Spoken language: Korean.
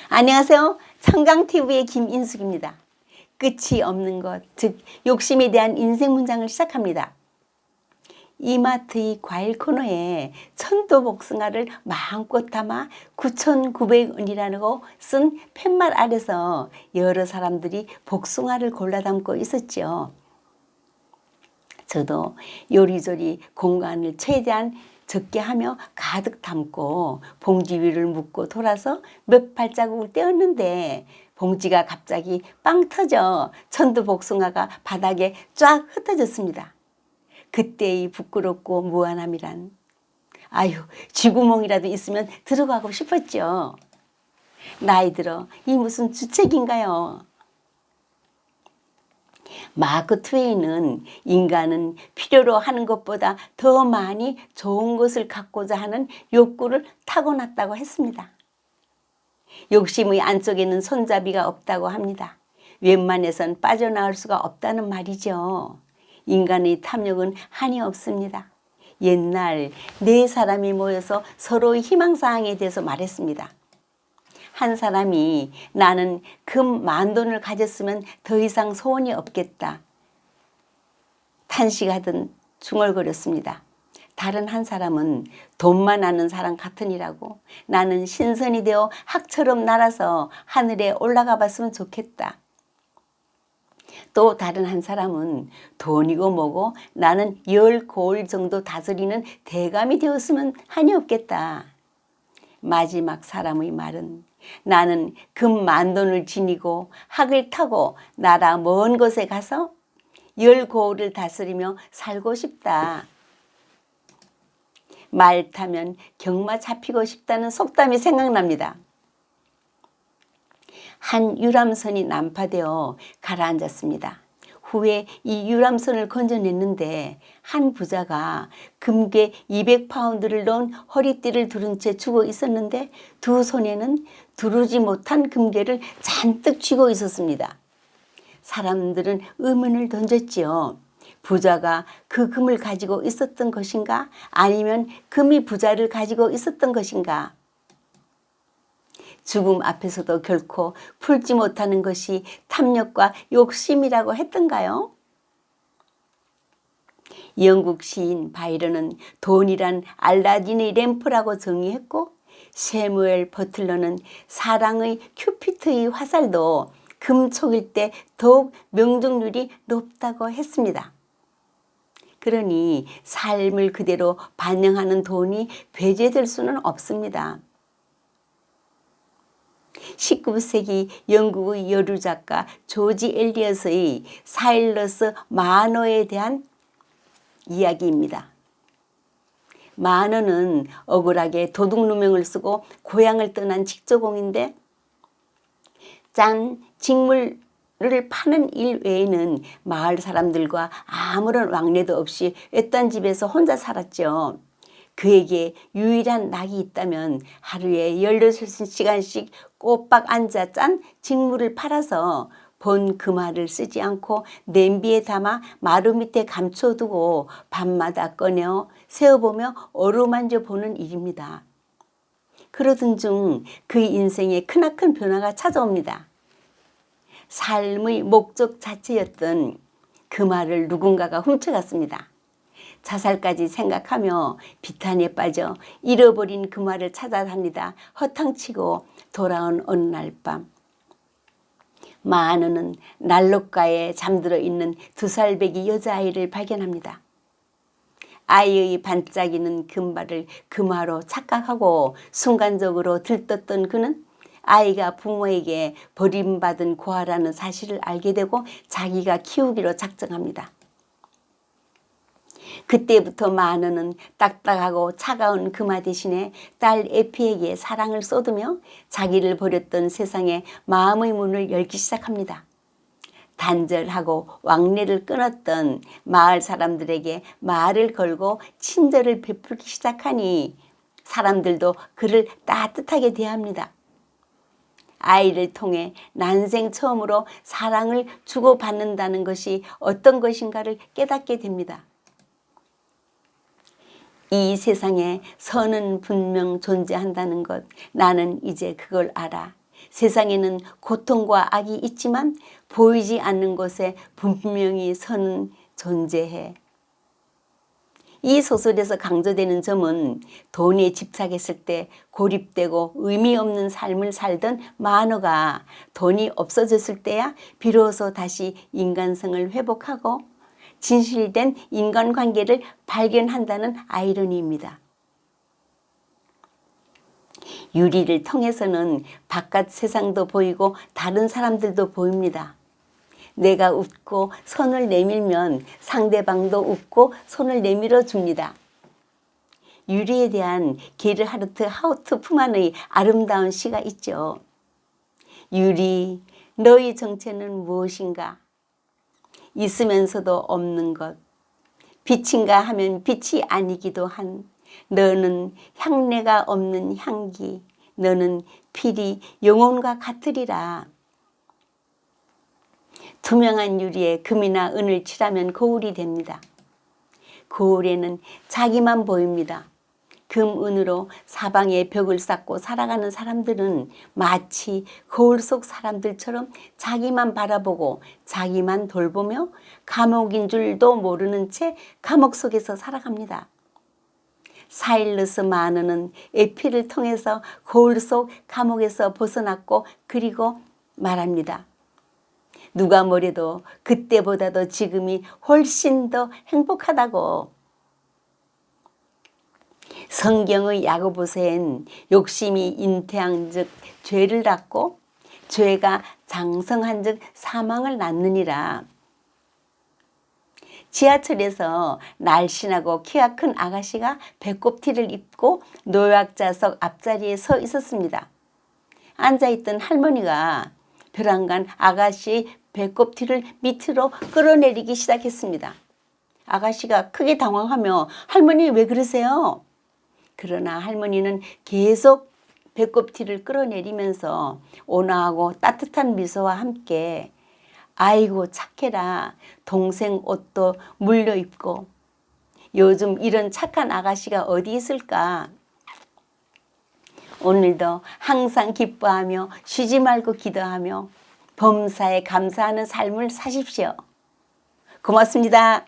안녕하세요. 청강TV의 김인숙입니다. 끝이 없는 것, 즉 욕심에 대한 인생 문장을 시작합니다. 이마트의 과일 코너에 천도복숭아를 마음껏 담아 9,900원이라고 쓴 팻말 아래서 여러 사람들이 복숭아를 골라 담고 있었죠. 저도 요리조리 공간을 최대한 적게 하며 가득 담고 봉지 위를 묶고 돌아서 몇 발자국을 떼었는데 봉지가 갑자기 빵 터져 천도복숭아가 바닥에 쫙 흩어졌습니다. 그때의 부끄럽고 무안함이란, 아유, 쥐구멍이라도 있으면 들어가고 싶었죠. 나이 들어 이 무슨 주책인가요? 마크 트웨이는 인간은 필요로 하는 것보다 더 많이 좋은 것을 갖고자 하는 욕구를 타고났다고 했습니다. 욕심의 안쪽에는 손잡이가 없다고 합니다. 웬만해선 빠져나올 수가 없다는 말이죠. 인간의 탐욕은 한이 없습니다. 옛날 네 사람이 모여서 서로의 희망사항에 대해서 말했습니다. 한 사람이 나는 금 10,000돈을 가졌으면 더 이상 소원이 없겠다 탄식하듯 중얼거렸습니다. 다른 한 사람은 돈만 아는 사람 같으니라고 나는 신선이 되어 학처럼 날아서 하늘에 올라가 봤으면 좋겠다. 또 다른 한 사람은 돈이고 뭐고 나는 10고을 정도 다스리는 대감이 되었으면 한이 없겠다. 마지막 사람의 말은 나는 금 10,000돈을 지니고 학을 타고 나라 먼 곳에 가서 10고을을 다스리며 살고 싶다. 말 타면 경마 잡히고 싶다는 속담이 생각납니다. 한 유람선이 난파되어 가라앉았습니다. 후에 이 유람선을 건져냈는데 한 부자가 금괴 200파운드를 넣은 허리띠를 두른 채 죽어 있었는데 두 손에는 두르지 못한 금괴를 잔뜩 쥐고 있었습니다. 사람들은 의문을 던졌지요. 부자가 그 금을 가지고 있었던 것인가? 아니면 금이 부자를 가지고 있었던 것인가? 죽음 앞에서도 결코 풀지 못하는 것이 탐욕과 욕심이라고 했던가요? 영국 시인 바이런은 돈이란 알라딘의 램프라고 정의했고 세무엘 버틀러는 사랑의 큐피트의 화살도 금촉일 때 더욱 명중률이 높다고 했습니다. 그러니 삶을 그대로 반영하는 돈이 배제될 수는 없습니다. 19세기 영국의 여류작가 조지 엘리엇의 사일러스 마너에 대한 이야기입니다. 마너는 억울하게 도둑누명을 쓰고 고향을 떠난 직조공인데 직물을 파는 일 외에는 마을 사람들과 아무런 왕래도 없이 외딴 집에서 혼자 살았죠. 그에게 유일한 낙이 있다면 하루에 16시간씩 꼬박 앉아 짠 직물을 팔아서 본 금화를 쓰지 않고 냄비에 담아 마루 밑에 감춰두고 밤마다 꺼내어 세어보며 어루만져 보는 일입니다. 그러던 중 그의 인생에 크나큰 변화가 찾아옵니다. 삶의 목적 자체였던 금화를 누군가가 훔쳐갔습니다. 자살까지 생각하며 비탄에 빠져 잃어버린 금화를 찾아다니다 허탕치고 돌아온 어느 날 밤 마너는 난로가에 잠들어 있는 2살배기 여자아이를 발견합니다. 아이의 반짝이는 금발을 금화로 착각하고 순간적으로 들떴던 그는 아이가 부모에게 버림받은 고아라는 사실을 알게 되고 자기가 키우기로 작정합니다. 그때부터 마너는 딱딱하고 차가운 금화 대신에 딸 에피에게 사랑을 쏟으며 자기를 버렸던 세상에 마음의 문을 열기 시작합니다. 단절하고 왕래를 끊었던 마을 사람들에게 말을 걸고 친절을 베풀기 시작하니 사람들도 그를 따뜻하게 대합니다. 아이를 통해 난생 처음으로 사랑을 주고받는다는 것이 어떤 것인가를 깨닫게 됩니다. 이 세상에 선은 분명 존재한다는 것, 나는 이제 그걸 알아. 세상에는 고통과 악이 있지만 보이지 않는 곳에 분명히 선은 존재해. 이 소설에서 강조되는 점은 돈에 집착했을 때 고립되고 의미 없는 삶을 살던 마너가 돈이 없어졌을 때야 비로소 다시 인간성을 회복하고 진실된 인간관계를 발견한다는 아이러니입니다. 유리를 통해서는 바깥 세상도 보이고 다른 사람들도 보입니다. 내가 웃고 손을 내밀면 상대방도 웃고 손을 내밀어 줍니다. 유리에 대한 게르하르트 하우트프만의 아름다운 시가 있죠. 유리, 너의 정체는 무엇인가? 있으면서도 없는 것. 빛인가 하면 빛이 아니기도 한 너는 향내가 없는 향기. 너는 필히 영혼과 같으리라. 투명한 유리에 금이나 은을 칠하면 거울이 됩니다. 거울에는 자기만 보입니다. 금, 은으로 사방에 벽을 쌓고 살아가는 사람들은 마치 거울 속 사람들처럼 자기만 바라보고 자기만 돌보며 감옥인 줄도 모르는 채 감옥 속에서 살아갑니다. 사일러스 마너는 에피를 통해서 거울 속 감옥에서 벗어났고 그리고 말합니다. 누가 뭐래도 그때보다도 지금이 훨씬 더 행복하다고. 성경의 야고보서엔 욕심이 잉태한 즉 죄를 낳고 죄가 장성한 즉 사망을 낳느니라. 지하철에서 날씬하고 키가 큰 아가씨가 배꼽티를 입고 노약자석 앞자리에 서 있었습니다. 앉아있던 할머니가 벼랑간 아가씨의 배꼽티를 밑으로 끌어내리기 시작했습니다. 아가씨가 크게 당황하며 할머니 왜 그러세요? 그러나 할머니는 계속 배꼽티를 끌어내리면서 온화하고 따뜻한 미소와 함께 아이고 착해라. 동생 옷도 물려 입고 요즘 이런 착한 아가씨가 어디 있을까? 오늘도 항상 기뻐하며 쉬지 말고 기도하며 범사에 감사하는 삶을 사십시오. 고맙습니다.